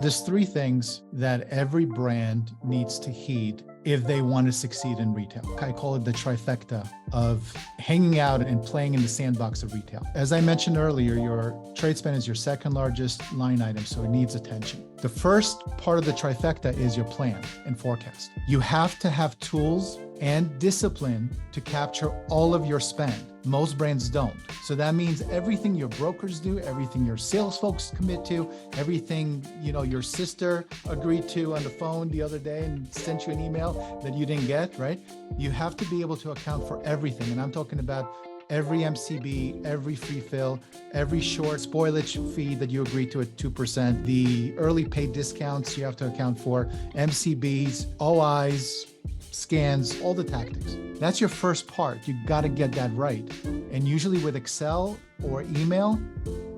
There's three things that every brand needs to heed if they want to succeed in retail. I call it the trifecta of hanging out and playing in the sandbox of retail. As I mentioned earlier, your trade spend is your second largest line item, so it needs attention. The first part of the trifecta is your plan and forecast. You have to have tools and discipline to capture all of your spend. Most brands don't. So that means everything your brokers do, everything your sales folks commit to, everything your sister agreed to on the phone the other day and sent you an email that you didn't get, right? You have to be able to account for everything. And I'm talking about every MCB, every free fill, every short spoilage fee that you agree to at 2%, the early paid discounts you have to account for, MCBs, OIs, scans, all the tactics. That's your first part. You got to get that right. And usually with Excel or email,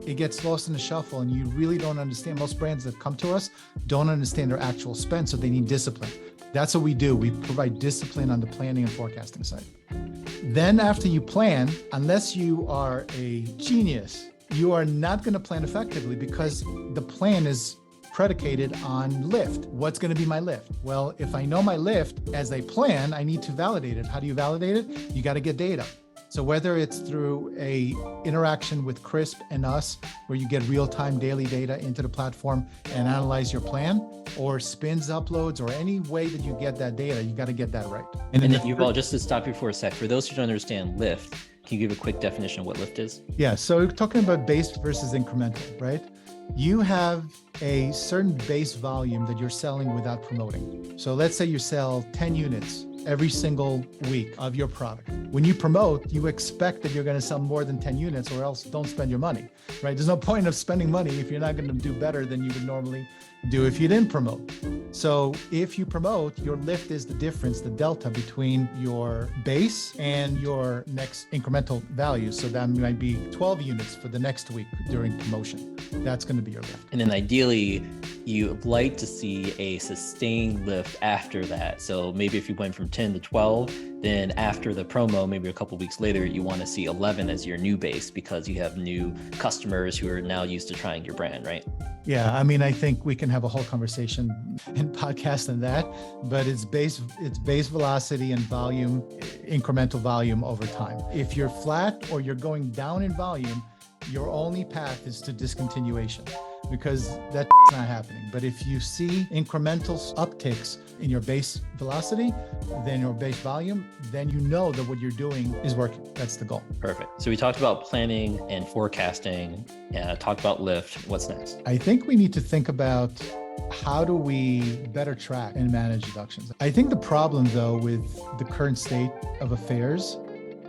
it gets lost in the shuffle and you really don't understand. Most brands that come to us don't understand their actual spend, so they need discipline. That's what we do. We provide discipline on the planning and forecasting side. Then after you plan, unless you are a genius, you are not going to plan effectively because the plan is predicated on lift. What's going to be my lift? Well, if I know my lift as I plan, I need to validate it. How do you validate it? You got to get data. So whether it's through a interaction with Crisp and us, where you get real-time daily data into the platform and analyze your plan, or spins uploads, or any way that you get that data, you got to get that right. And then Yuval, just to stop you for a sec, for those who don't understand lift, can you give a quick definition of what lift is? Yeah, so we're talking about base versus incremental, right? You have a certain base volume that you're selling without promoting. So let's say you sell 10 units every single week of your product. When you promote, you expect that you're going to sell more than 10 units or else don't spend your money, right? There's no point of spending money if you're not going to do better than you would normally do if you didn't promote. So if you promote, your lift is the difference, the delta between your base and your next incremental value. So that might be 12 units for the next week during promotion. That's going to be your lift. And then ideally, you'd like to see a sustained lift after that. So maybe if you went from 10 to 12, then after the promo, maybe a couple of weeks later, you want to see 11 as your new base because you have new customers who are now used to trying your brand, right? Yeah, I mean, I think we can have a whole conversation and podcast on that, but it's base velocity and volume, incremental volume over time. If you're flat or you're going down in volume, your only path is to discontinuation because that's not happening. But if you see incremental upticks in your base velocity, then your base volume, then you know that what you're doing is working. That's the goal. Perfect. So we talked about planning and forecasting, talked about lift. What's next? I think we need to think about how do we better track and manage deductions. I think the problem though with the current state of affairs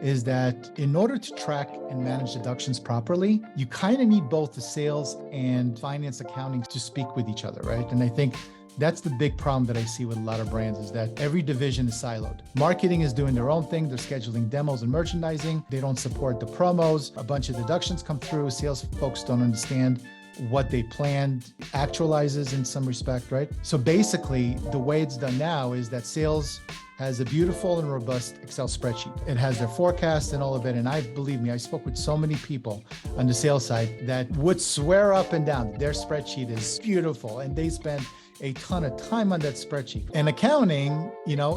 is that in order to track and manage deductions properly, you kind of need both the sales and finance accounting to speak with each other, right? And I think that's the big problem that I see with a lot of brands is that every division is siloed. Marketing is doing their own thing. They're scheduling demos and merchandising. They don't support the promos. A bunch of deductions come through. Sales folks don't understand what they planned actualizes in some respect, right? So basically, the way it's done now is that sales has a beautiful and robust Excel spreadsheet. It has their forecast and all of it. And believe me, I spoke with so many people on the sales side that would swear up and down that their spreadsheet is beautiful and they spend a ton of time on that spreadsheet. And accounting,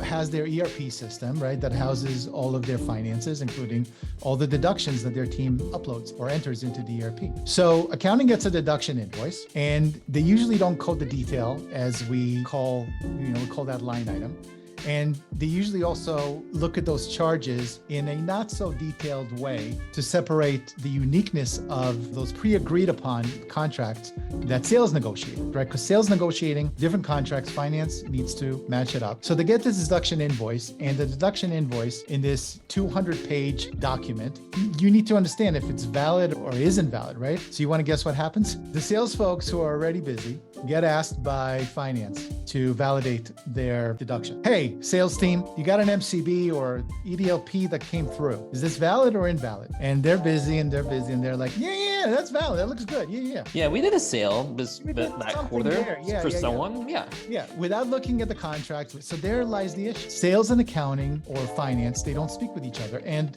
has their ERP system, right? That houses all of their finances, including all the deductions that their team uploads or enters into the ERP. So accounting gets a deduction invoice and they usually don't code the detail as we call that line item. And they usually also look at those charges in a not so detailed way to separate the uniqueness of those pre-agreed upon contracts that sales negotiated, right? Because sales negotiating different contracts, finance needs to match it up. So they get this deduction invoice, and the deduction invoice in this 200-page document, you need to understand if it's valid or isn't valid, right? So you want to guess what happens? The sales folks who are already busy get asked by finance to validate their deduction. Hey, hey, sales team, you got an MCB or EDLP that came through. Is this valid or invalid? And they're busy and they're like, yeah, that's valid. That looks good. Yeah. Yeah, we did a sale that quarter for someone. Yeah. Yeah, without looking at the contract. So there lies the issue. Sales and accounting or finance, they don't speak with each other. And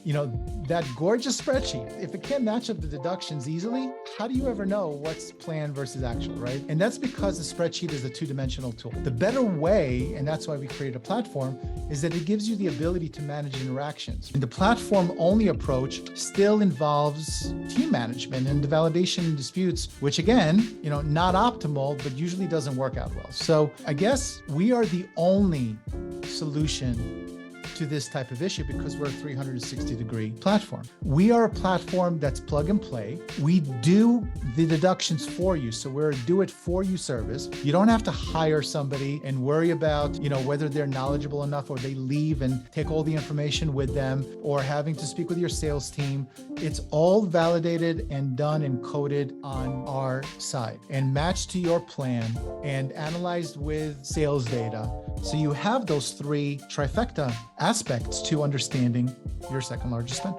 that gorgeous spreadsheet, if it can't match up the deductions easily, how do you ever know what's planned versus actual, right? And that's because the spreadsheet is a two-dimensional tool. The better way, and that's why we created a platform, is that it gives you the ability to manage interactions. And the platform-only approach still involves team management and the validation and disputes, which again, not optimal, but usually doesn't work out well. So I guess we are the only solution to this type of issue because we're a 360-degree platform. We are a platform that's plug and play. We do the deductions for you. So we're a do-it-for-you service. You don't have to hire somebody and worry about, whether they're knowledgeable enough or they leave and take all the information with them or having to speak with your sales team. It's all validated and done and coded on our side and matched to your plan and analyzed with sales data. So you have those three trifecta aspects to understanding your second largest spend.